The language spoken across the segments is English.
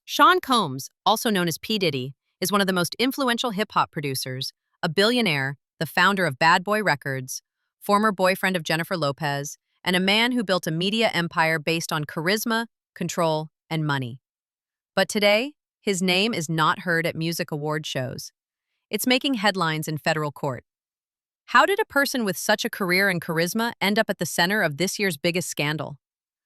Sean Combs, also known as P. Diddy, is one of the most influential hip-hop producers, a billionaire, the founder of Bad Boy Records, former boyfriend of Jennifer Lopez, and a man who built a media empire based on charisma, control, and money. But today, his name is not heard at music award shows. It's making headlines in federal court. How did a person with such a career and charisma end up at the center of this year's biggest scandal?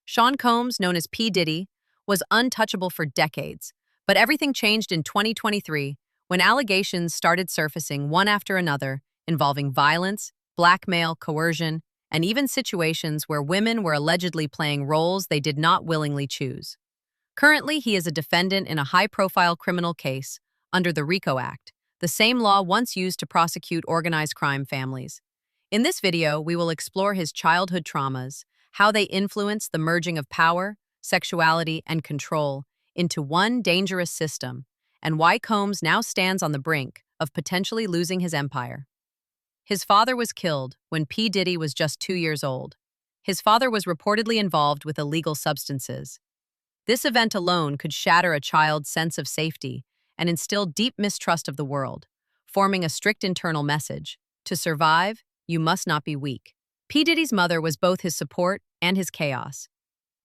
Sean Combs, known as P. Diddy, was untouchable for decades, but everything changed in 2023 when allegations started surfacing one after another involving violence, blackmail, coercion, and even situations where women were allegedly playing roles they did not willingly choose. Currently, he is a defendant in a high-profile criminal case under the RICO Act, the same law once used to prosecute organized crime families. In this video, we will explore his childhood traumas, how they influence the merging of power, sexuality, and control into one dangerous system, and why Combs now stands on the brink of potentially losing his empire. His father was killed when P. Diddy was just 2 years old. His father was reportedly involved with illegal substances. This event alone could shatter a child's sense of safety and instill deep mistrust of the world, forming a strict internal message: to survive, you must not be weak. P. Diddy's mother was both his support and his chaos.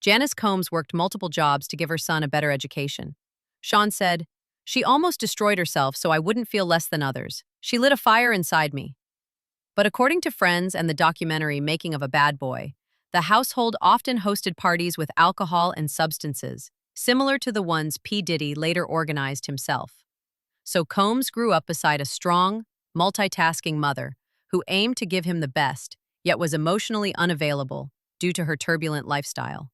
Janice Combs worked multiple jobs to give her son a better education. Sean said, "She almost destroyed herself so I wouldn't feel less than others. She lit a fire inside me." But according to friends and the documentary Making of a Bad Boy, the household often hosted parties with alcohol and substances, similar to the ones P. Diddy later organized himself. So Combs grew up beside a strong, multitasking mother who aimed to give him the best, yet was emotionally unavailable due to her turbulent lifestyle.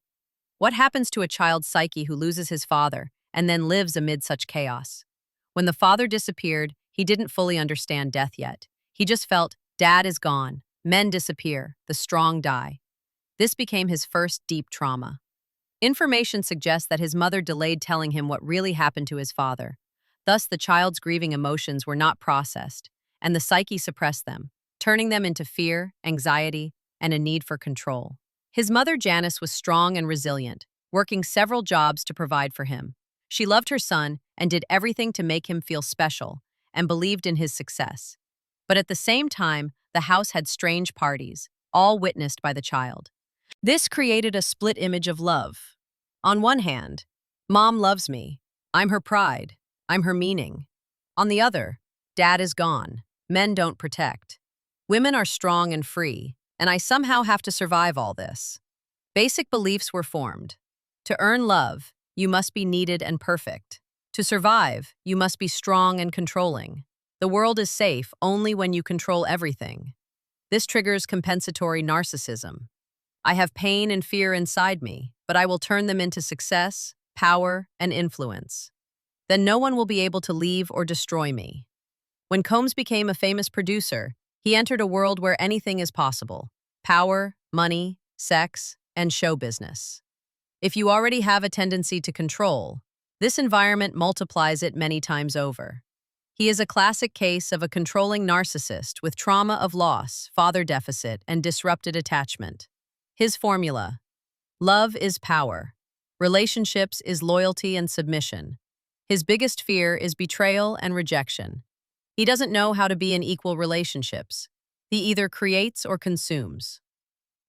What happens to a child's psyche who loses his father and then lives amid such chaos? When the father disappeared, he didn't fully understand death yet. He just felt, dad is gone, men disappear, the strong die. This became his first deep trauma. Information suggests that his mother delayed telling him what really happened to his father. Thus, the child's grieving emotions were not processed, and the psyche suppressed them, turning them into fear, anxiety, and a need for control. His mother, Janice, was strong and resilient, working several jobs to provide for him. She loved her son and did everything to make him feel special and believed in his success. But at the same time, the house had strange parties, all witnessed by the child. This created a split image of love. On one hand, mom loves me. I'm her pride. I'm her meaning. On the other, dad is gone. Men don't protect. Women are strong and free, and I somehow have to survive all this. Basic beliefs were formed. To earn love, you must be needed and perfect. To survive, you must be strong and controlling. The world is safe only when you control everything. This triggers compensatory narcissism. I have pain and fear inside me, but I will turn them into success, power, and influence. Then no one will be able to leave or destroy me. When Combs became a famous producer, he entered a world where anything is possible: power, money, sex, and show business. If you already have a tendency to control, this environment multiplies it many times over. He is a classic case of a controlling narcissist with trauma of loss, father deficit, and disrupted attachment. His formula: love is power. Relationships is loyalty and submission. His biggest fear is betrayal and rejection. He doesn't know how to be in equal relationships. He either creates or consumes.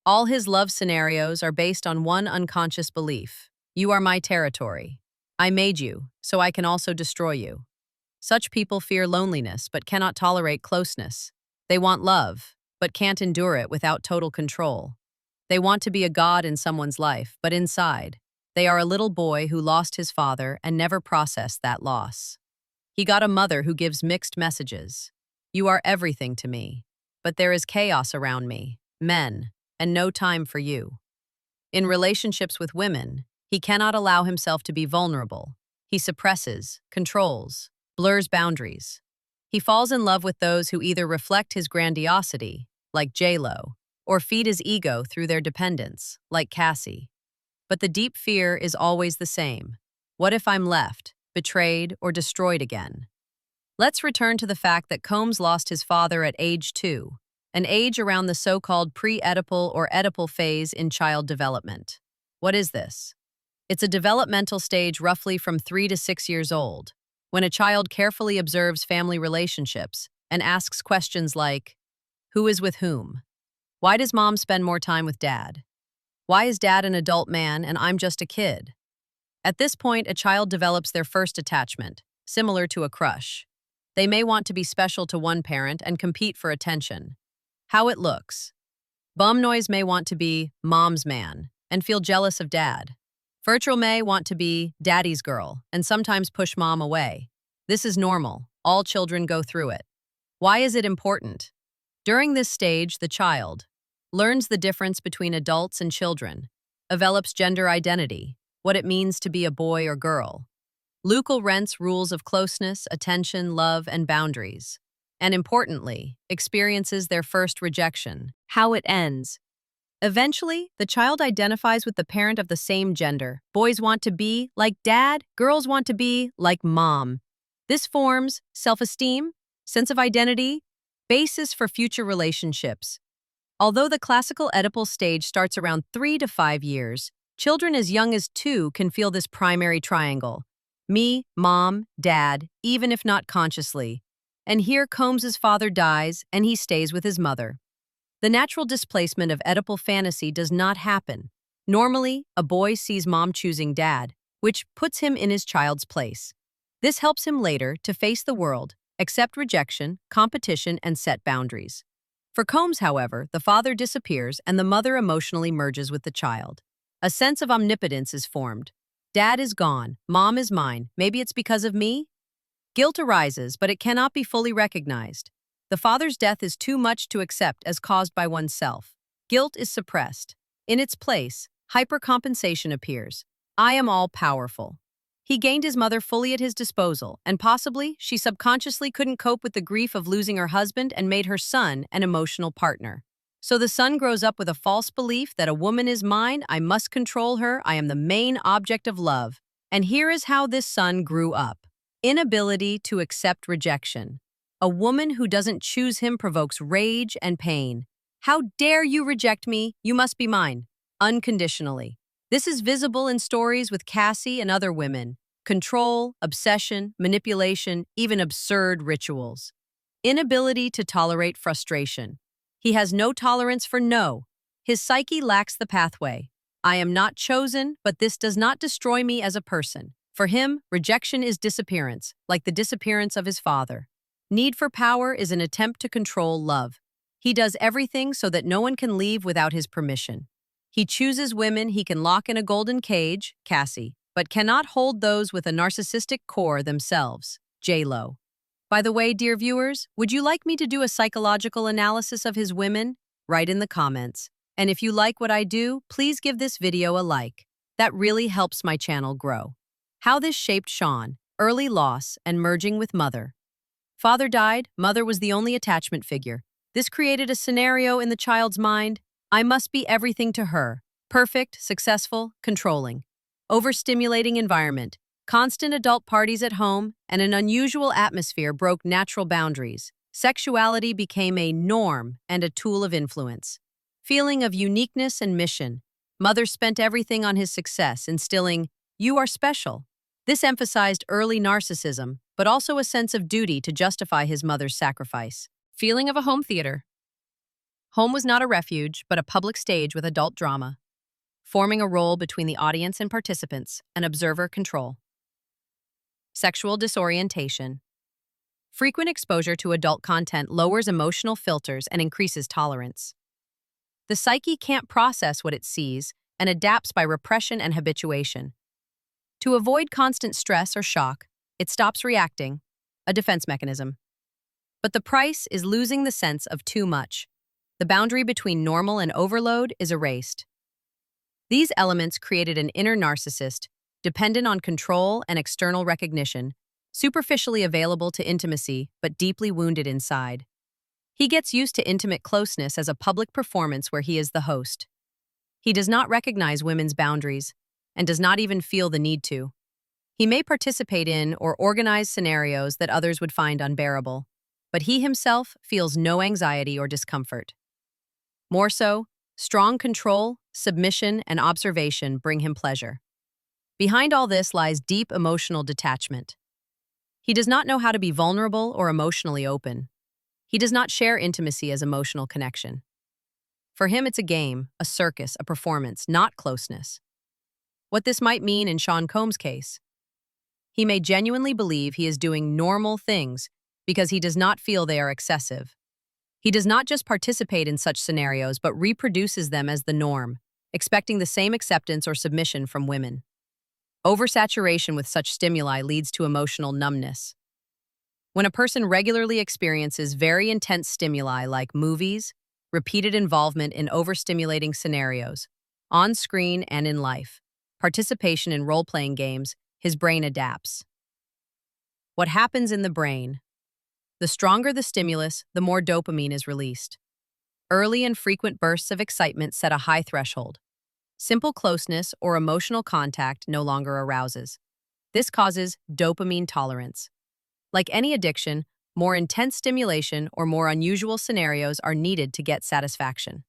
All his love scenarios are based on one unconscious belief: you are my territory. I made you, so I can also destroy you. Such people fear loneliness but cannot tolerate closeness. They want love, but can't endure it without total control. They want to be a god in someone's life, but inside, they are a little boy who lost his father and never processed that loss. He got a mother who gives mixed messages. You are everything to me, but there is chaos around me, men, and no time for you. In relationships with women, he cannot allow himself to be vulnerable. He suppresses, controls, blurs boundaries. He falls in love with those who either reflect his grandiosity, like J-Lo, or feed his ego through their dependence, like Cassie. But the deep fear is always the same. What if I'm left, betrayed, or destroyed again? Let's return to the fact that Combs lost his father at age 2, an age around the so-called pre-Oedipal or Oedipal phase in child development. What is this? It's a developmental stage roughly from 3 to 6 years old, when a child carefully observes family relationships and asks questions like, who is with whom? Why does mom spend more time with dad? Why is dad an adult man and I'm just a kid? At this point, a child develops their first attachment, similar to a crush. They may want to be special to one parent and compete for attention. How it looks. Bum noise may want to be mom's man and feel jealous of dad. Virtual may want to be daddy's girl and sometimes push mom away. This is normal. All children go through it. Why is it important? During this stage, the child learns the difference between adults and children, develops gender identity, what it means to be a boy or girl. Lucal rents rules of closeness, attention, love, and boundaries. And importantly, experiences their first rejection. How it ends. Eventually, the child identifies with the parent of the same gender. Boys want to be like dad, girls want to be like mom. This forms self-esteem, sense of identity, basis for future relationships. Although the classical Oedipal stage starts around 3 to 5 years, children as young as 2 can feel this primary triangle. Me, mom, dad, even if not consciously. And here Combs's father dies, and he stays with his mother. The natural displacement of Oedipal fantasy does not happen. Normally, a boy sees mom choosing dad, which puts him in his child's place. This helps him later to face the world, accept rejection, competition, and set boundaries. For Combs, however, the father disappears and the mother emotionally merges with the child. A sense of omnipotence is formed. Dad is gone, mom is mine, maybe it's because of me? Guilt arises, but it cannot be fully recognized. The father's death is too much to accept as caused by oneself. Guilt is suppressed. In its place, hypercompensation appears. I am all-powerful. He gained his mother fully at his disposal, and possibly she subconsciously couldn't cope with the grief of losing her husband and made her son an emotional partner. So the son grows up with a false belief that a woman is mine, I must control her, I am the main object of love. And here is how this son grew up. Inability to accept rejection. A woman who doesn't choose him provokes rage and pain. How dare you reject me? You must be mine. Unconditionally. This is visible in stories with Cassie and other women. Control, obsession, manipulation, even absurd rituals. Inability to tolerate frustration. He has no tolerance for no. His psyche lacks the pathway. I am not chosen, but this does not destroy me as a person. For him, rejection is disappearance, like the disappearance of his father. Need for power is an attempt to control love. He does everything so that no one can leave without his permission. He chooses women he can lock in a golden cage, Cassie, but cannot hold those with a narcissistic core themselves, J-Lo. By the way, dear viewers, would you like me to do a psychological analysis of his women? Write in the comments. And if you like what I do, please give this video a like. That really helps my channel grow. How this shaped Sean, early loss, and merging with mother. Father died, mother was the only attachment figure. This created a scenario in the child's mind. I must be everything to her. Perfect, successful, controlling. Overstimulating environment. Constant adult parties at home and an unusual atmosphere broke natural boundaries. Sexuality became a norm and a tool of influence. Feeling of uniqueness and mission. Mother spent everything on his success, instilling, you are special. This emphasized early narcissism, but also a sense of duty to justify his mother's sacrifice. Feeling of a home theater. Home was not a refuge, but a public stage with adult drama, forming a role between the audience and participants, and observer control. Sexual disorientation. Frequent exposure to adult content lowers emotional filters and increases tolerance. The psyche can't process what it sees and adapts by repression and habituation. To avoid constant stress or shock, it stops reacting, a defense mechanism. But the price is losing the sense of too much. The boundary between normal and overload is erased. These elements created an inner narcissist, dependent on control and external recognition, superficially available to intimacy but deeply wounded inside. He gets used to intimate closeness as a public performance where he is the host. He does not recognize women's boundaries and does not even feel the need to. He may participate in or organize scenarios that others would find unbearable, but he himself feels no anxiety or discomfort. More so, strong control, submission, and observation bring him pleasure. Behind all this lies deep emotional detachment. He does not know how to be vulnerable or emotionally open. He does not share intimacy as emotional connection. For him, it's a game, a circus, a performance, not closeness. What this might mean in Sean Combs' case: he may genuinely believe he is doing normal things because he does not feel they are excessive. He does not just participate in such scenarios but reproduces them as the norm, expecting the same acceptance or submission from women. Oversaturation with such stimuli leads to emotional numbness. When a person regularly experiences very intense stimuli like movies, repeated involvement in overstimulating scenarios, on screen and in life, participation in role-playing games, his brain adapts. What happens in the brain? The stronger the stimulus, the more dopamine is released. Early and frequent bursts of excitement set a high threshold. Simple closeness or emotional contact no longer arouses. This causes dopamine tolerance. Like any addiction, more intense stimulation or more unusual scenarios are needed to get satisfaction.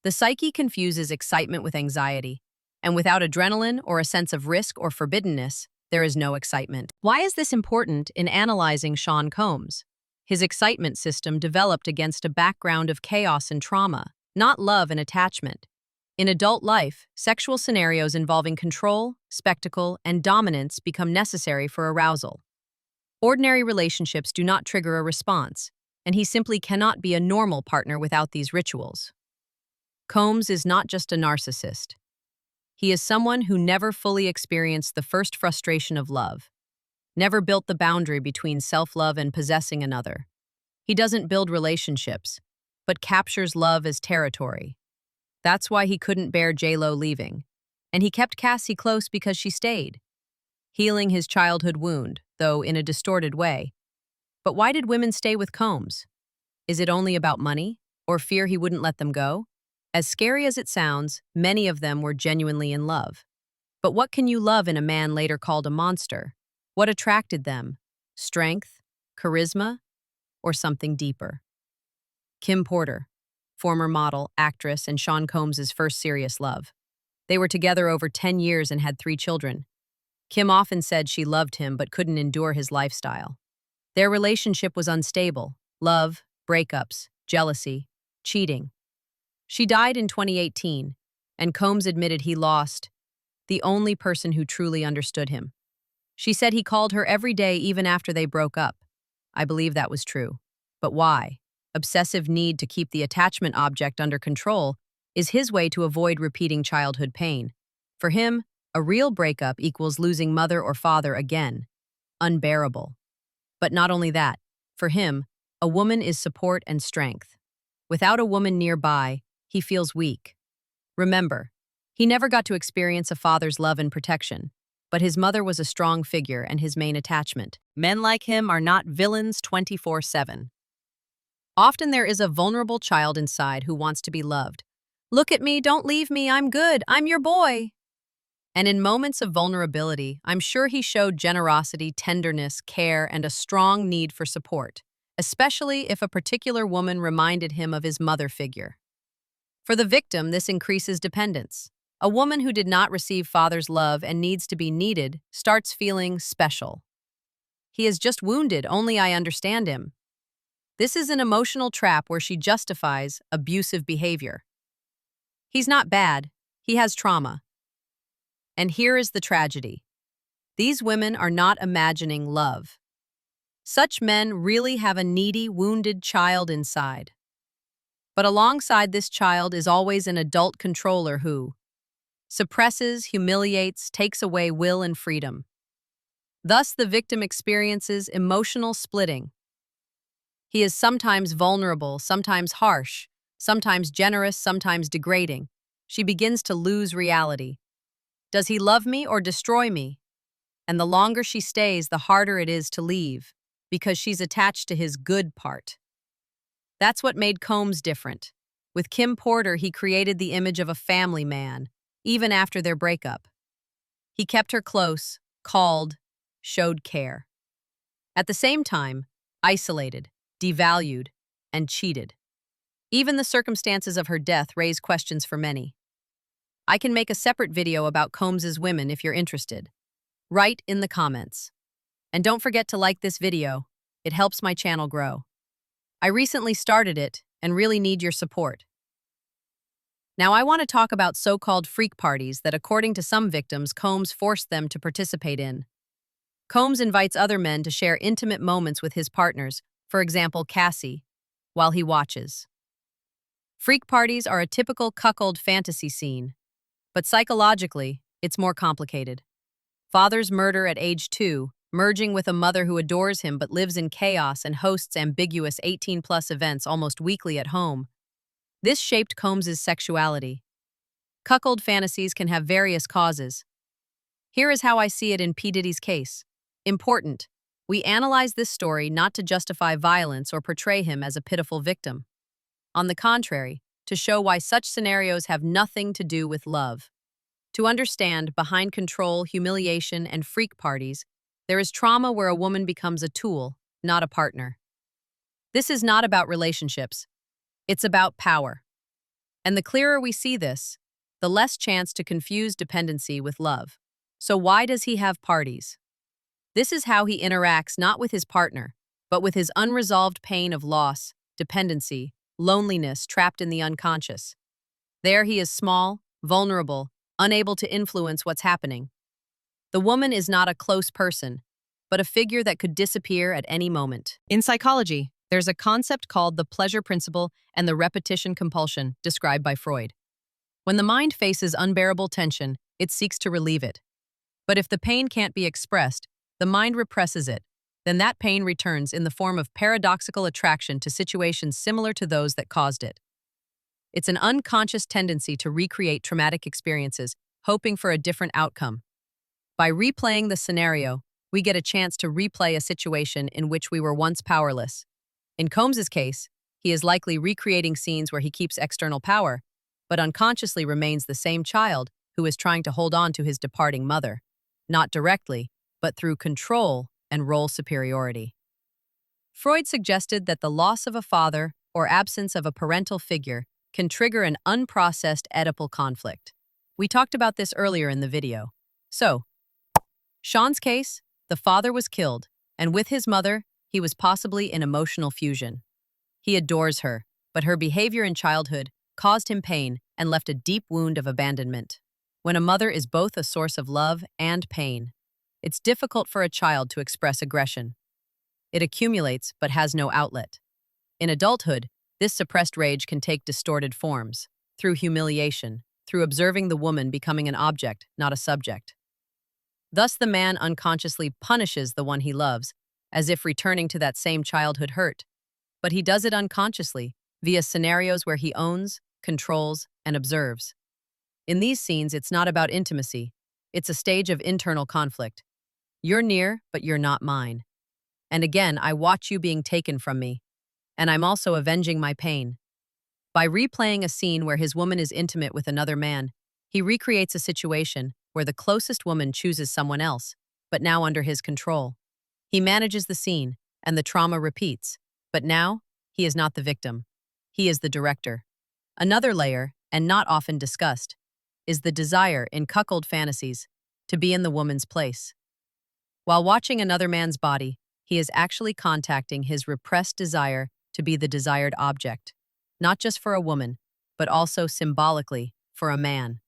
The psyche confuses excitement with anxiety, and without adrenaline or a sense of risk or forbiddenness, there is no excitement. Why is this important in analyzing Sean Combs? His excitement system developed against a background of chaos and trauma, not love and attachment. In adult life, sexual scenarios involving control, spectacle, and dominance become necessary for arousal. Ordinary relationships do not trigger a response, and he simply cannot be a normal partner without these rituals. Combs is not just a narcissist. He is someone who never fully experienced the first frustration of love, never built the boundary between self-love and possessing another. He doesn't build relationships, but captures love as territory. That's why he couldn't bear J-Lo leaving, and he kept Cassie close because she stayed, healing his childhood wound, though in a distorted way. But why did women stay with Combs? Is it only about money, or fear he wouldn't let them go? As scary as it sounds, many of them were genuinely in love. But what can you love in a man later called a monster? What attracted them? Strength, charisma, or something deeper? Kim Porter, former model, actress, and Sean Combs' first serious love. They were together over 10 years and had 3 children. Kim often said she loved him but couldn't endure his lifestyle. Their relationship was unstable: love, breakups, jealousy, cheating. She died in 2018, and Combs admitted he lost the only person who truly understood him. She said he called her every day even after they broke up. I believe that was true. But why? Obsessive need to keep the attachment object under control is his way to avoid repeating childhood pain. For him, a real breakup equals losing mother or father again. Unbearable. But not only that, for him, a woman is support and strength. Without a woman nearby, he feels weak. Remember, he never got to experience a father's love and protection, but his mother was a strong figure and his main attachment. Men like him are not villains 24/7. Often there is a vulnerable child inside who wants to be loved. Look at me, don't leave me, I'm good, I'm your boy. And in moments of vulnerability, I'm sure he showed generosity, tenderness, care, and a strong need for support, especially if a particular woman reminded him of his mother figure. For the victim, this increases dependence. A woman who did not receive father's love and needs to be needed starts feeling special. He is just wounded, only I understand him. This is an emotional trap where she justifies abusive behavior. He's not bad, he has trauma. And here is the tragedy. These women are not imagining love. Such men really have a needy, wounded child inside. But alongside this child is always an adult controller who suppresses, humiliates, takes away will and freedom. Thus, the victim experiences emotional splitting. He is sometimes vulnerable, sometimes harsh, sometimes generous, sometimes degrading. She begins to lose reality. Does he love me or destroy me? And the longer she stays, the harder it is to leave, because she's attached to his good part. That's what made Combs different. With Kim Porter, he created the image of a family man, even after their breakup. He kept her close, called, showed care. At the same time, isolated, devalued, and cheated. Even the circumstances of her death raise questions for many. I can make a separate video about Combs's women if you're interested. Write in the comments. And don't forget to like this video. It helps my channel grow. I recently started it and really need your support. Now I want to talk about so-called freak parties that, according to some victims, Combs forced them to participate in. Combs invites other men to share intimate moments with his partners, for example Cassie, while he watches. Freak parties are a typical cuckold fantasy scene, but psychologically, it's more complicated. Father's murder at age 2, merging with a mother who adores him but lives in chaos and hosts ambiguous 18-plus events almost weekly at home. This shaped Combs's sexuality. Cuckold fantasies can have various causes. Here is how I see it in PDiddy's case. Important. We analyze this story not to justify violence or portray him as a pitiful victim. On the contrary, to show why such scenarios have nothing to do with love. To understand, behind control, humiliation, and freak parties, there is trauma where a woman becomes a tool, not a partner. This is not about relationships. It's about power. And the clearer we see this, the less chance to confuse dependency with love. So why does he have parties? This is how he interacts not with his partner, but with his unresolved pain of loss, dependency, loneliness trapped in the unconscious. There he is small, vulnerable, unable to influence what's happening. The woman is not a close person, but a figure that could disappear at any moment. In psychology, there's a concept called the pleasure principle and the repetition compulsion, described by Freud. When the mind faces unbearable tension, it seeks to relieve it. But if the pain can't be expressed, the mind represses it. Then that pain returns in the form of paradoxical attraction to situations similar to those that caused it. It's an unconscious tendency to recreate traumatic experiences, hoping for a different outcome. By replaying the scenario, we get a chance to replay a situation in which we were once powerless. In Combs's case, he is likely recreating scenes where he keeps external power, but unconsciously remains the same child who is trying to hold on to his departing mother, not directly, but through control and role superiority. Freud suggested that the loss of a father or absence of a parental figure can trigger an unprocessed Oedipal conflict. We talked about this earlier in the video. So, Sean's case, the father was killed, and with his mother, he was possibly in emotional fusion. He adores her, but her behavior in childhood caused him pain and left a deep wound of abandonment. When a mother is both a source of love and pain, it's difficult for a child to express aggression. It accumulates but has no outlet. In adulthood, this suppressed rage can take distorted forms, through humiliation, through observing the woman becoming an object, not a subject. Thus the man unconsciously punishes the one he loves, as if returning to that same childhood hurt. But he does it unconsciously, via scenarios where he owns, controls, and observes. In these scenes, it's not about intimacy. It's a stage of internal conflict. You're near, but you're not mine. And again, I watch you being taken from me. And I'm also avenging my pain. By replaying a scene where his woman is intimate with another man, he recreates a situation where the closest woman chooses someone else, but now under his control. He manages the scene, and the trauma repeats. But now, he is not the victim. He is the director. Another layer, and not often discussed, is the desire in cuckold fantasies to be in the woman's place. While watching another man's body, he is actually contacting his repressed desire to be the desired object, not just for a woman, but also symbolically for a man.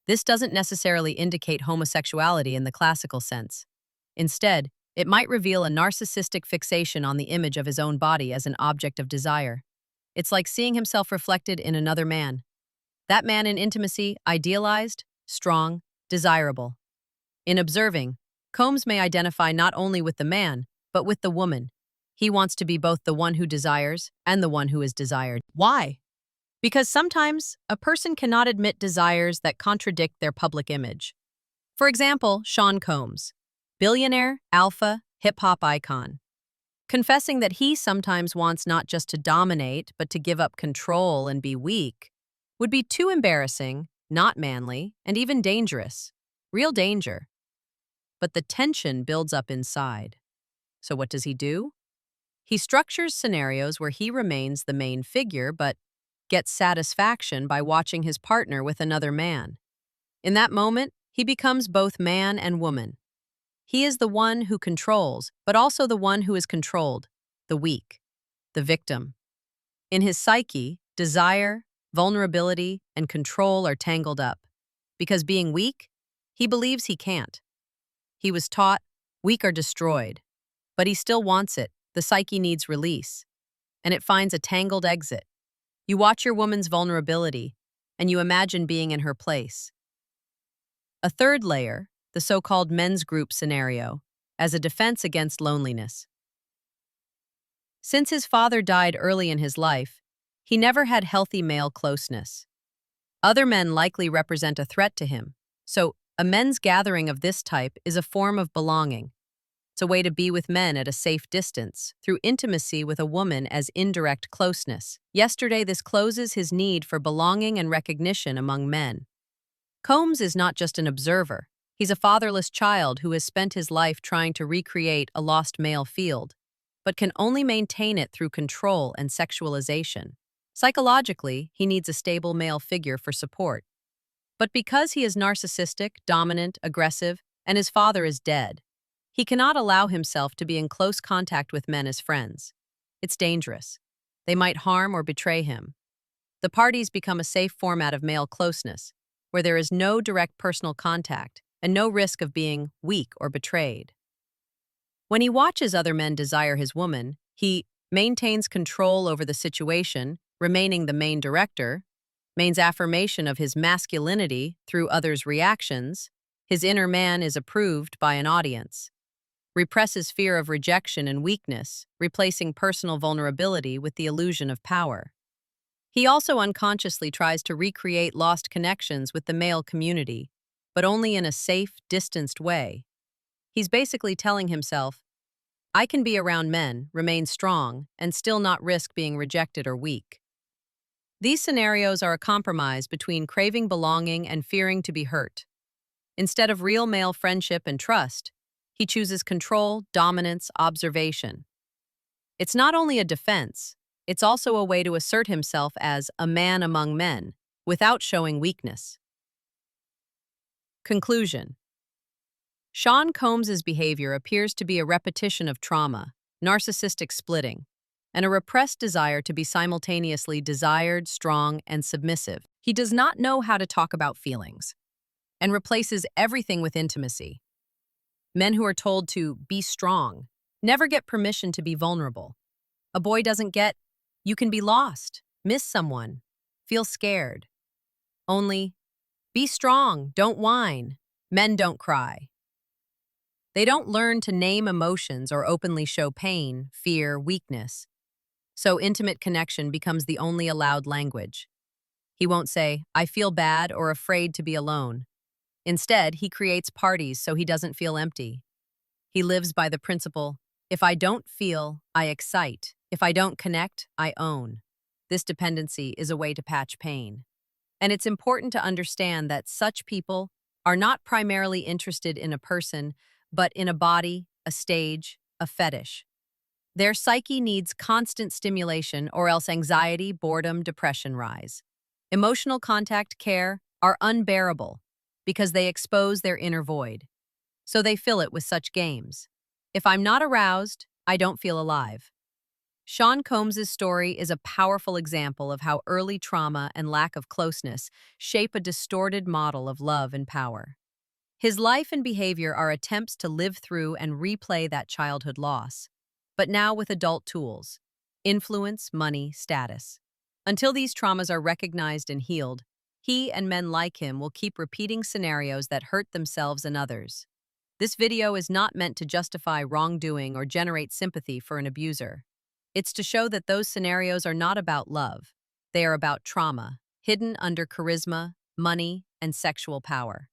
This doesn't necessarily indicate homosexuality in the classical sense. Instead, it might reveal a narcissistic fixation on the image of his own body as an object of desire. It's like seeing himself reflected in another man. That man in intimacy, idealized, strong, desirable. In observing, Combs may identify not only with the man, but with the woman. He wants to be both the one who desires and the one who is desired. Why? Because sometimes a person cannot admit desires that contradict their public image. For example, Sean Combs, billionaire, alpha, hip-hop icon. Confessing that he sometimes wants not just to dominate, but to give up control and be weak, would be too embarrassing, not manly, and even dangerous. Real danger. But the tension builds up inside. So what does he do? He structures scenarios where he remains the main figure, but gets satisfaction by watching his partner with another man. In that moment, he becomes both man and woman. He is the one who controls, but also the one who is controlled, the weak, the victim. In his psyche, desire, vulnerability, and control are tangled up. Because being weak, he believes he can't. He was taught, weak are destroyed. But he still wants it. The psyche needs release. And it finds a tangled exit. You watch your woman's vulnerability, and you imagine being in her place. A third layer, the so-called men's group scenario, as a defense against loneliness. Since his father died early in his life, he never had healthy male closeness. Other men likely represent a threat to him, so a men's gathering of this type is a form of belonging. It's a way to be with men at a safe distance, through intimacy with a woman as indirect closeness. Yesterday, this closes his need for belonging and recognition among men. Combs is not just an observer. He's a fatherless child who has spent his life trying to recreate a lost male field, but can only maintain it through control and sexualization. Psychologically, he needs a stable male figure for support. But because he is narcissistic, dominant, aggressive, and his father is dead, he cannot allow himself to be in close contact with men as friends. It's dangerous. They might harm or betray him. The parties become a safe format of male closeness, where there is no direct personal contact and no risk of being weak or betrayed. When he watches other men desire his woman, he maintains control over the situation, remaining the main director, maintains affirmation of his masculinity through others' reactions, his inner man is approved by an audience, represses fear of rejection and weakness, replacing personal vulnerability with the illusion of power. He also unconsciously tries to recreate lost connections with the male community, but only in a safe, distanced way. He's basically telling himself, I can be around men, remain strong, and still not risk being rejected or weak. These scenarios are a compromise between craving belonging and fearing to be hurt. Instead of real male friendship and trust, he chooses control, dominance, observation. It's not only a defense, it's also a way to assert himself as a man among men, without showing weakness. Conclusion. Sean Combs's behavior appears to be a repetition of trauma, narcissistic splitting, and a repressed desire to be simultaneously desired, strong, and submissive. He does not know how to talk about feelings, and replaces everything with intimacy. Men who are told to be strong never get permission to be vulnerable. A boy doesn't get, you can be lost, miss someone, feel scared. Only, be strong, don't whine. Men don't cry. They don't learn to name emotions or openly show pain, fear, weakness. So intimate connection becomes the only allowed language. He won't say, I feel bad or afraid to be alone. Instead, he creates parties so he doesn't feel empty. He lives by the principle, if I don't feel, I excite. If I don't connect, I own. This dependency is a way to patch pain. And it's important to understand that such people are not primarily interested in a person, but in a body, a stage, a fetish. Their psyche needs constant stimulation or else anxiety, boredom, depression rise. Emotional contact, care, are unbearable because they expose their inner void. So they fill it with such games. If I'm not aroused, I don't feel alive. Sean Combs's story is a powerful example of how early trauma and lack of closeness shape a distorted model of love and power. His life and behavior are attempts to live through and replay that childhood loss, but now with adult tools: influence, money, status. Until these traumas are recognized and healed, he and men like him will keep repeating scenarios that hurt themselves and others. This video is not meant to justify wrongdoing or generate sympathy for an abuser. It's to show that those scenarios are not about love. They are about trauma, hidden under charisma, money, and sexual power.